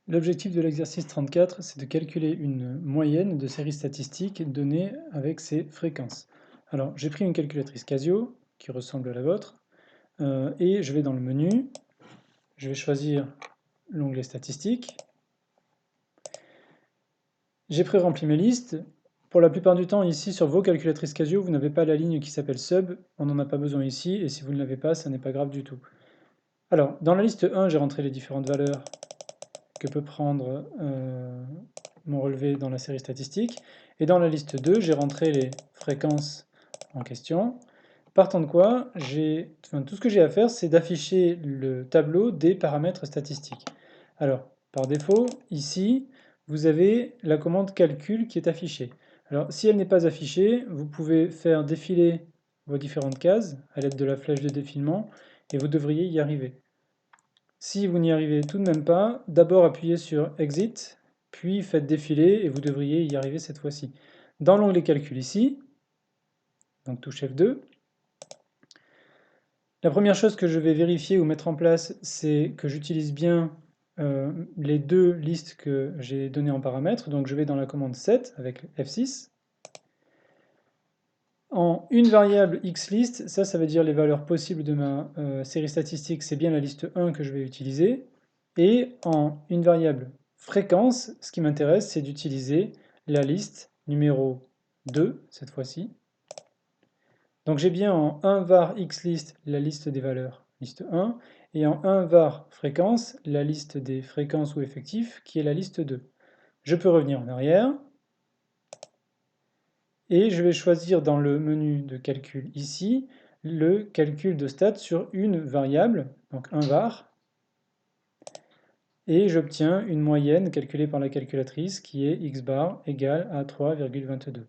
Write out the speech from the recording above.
L'objectif de l'exercice 34, c'est de calculer une moyenne de séries statistiques données avec ses fréquences. Alors, j'ai pris une calculatrice Casio, qui ressemble à la vôtre, et je vais dans le menu, je vais choisir l'onglet statistiques. J'ai pré-rempli mes listes. Pour la plupart du temps, ici, sur vos calculatrices Casio, vous n'avez pas la ligne qui s'appelle Sub, on n'en a pas besoin ici, et si vous ne l'avez pas, ça n'est pas grave du tout. Alors, dans la liste 1, j'ai rentré les différentes valeurs que peut prendre mon relevé dans la série statistique. Et dans la liste 2, j'ai rentré les fréquences en question. Partant de quoi, tout ce que j'ai à faire, c'est d'afficher le tableau des paramètres statistiques. Alors, par défaut, ici, vous avez la commande calcul qui est affichée. Alors, si elle n'est pas affichée, vous pouvez faire défiler vos différentes cases à l'aide de la flèche de défilement et vous devriez y arriver. Si vous n'y arrivez tout de même pas, d'abord appuyez sur Exit, puis faites défiler et vous devriez y arriver cette fois-ci. Dans l'onglet Calcul ici, donc touche F2, la première chose que je vais vérifier ou mettre en place, c'est que j'utilise bien les deux listes que j'ai données en paramètres. Donc je vais dans la commande set avec F6. En une variable xList, ça veut dire les valeurs possibles de ma série statistique, c'est bien la liste 1 que je vais utiliser. Et en une variable fréquence, ce qui m'intéresse, c'est d'utiliser la liste numéro 2, cette fois-ci. Donc j'ai bien en 1 var xList la liste des valeurs, liste 1, et en 1 var fréquence, la liste des fréquences ou effectifs, qui est la liste 2. Je peux revenir en arrière, et je vais choisir dans le menu de calcul ici, le calcul de stats sur une variable, donc 1 var, et j'obtiens une moyenne calculée par la calculatrice qui est x bar égale à 3,22.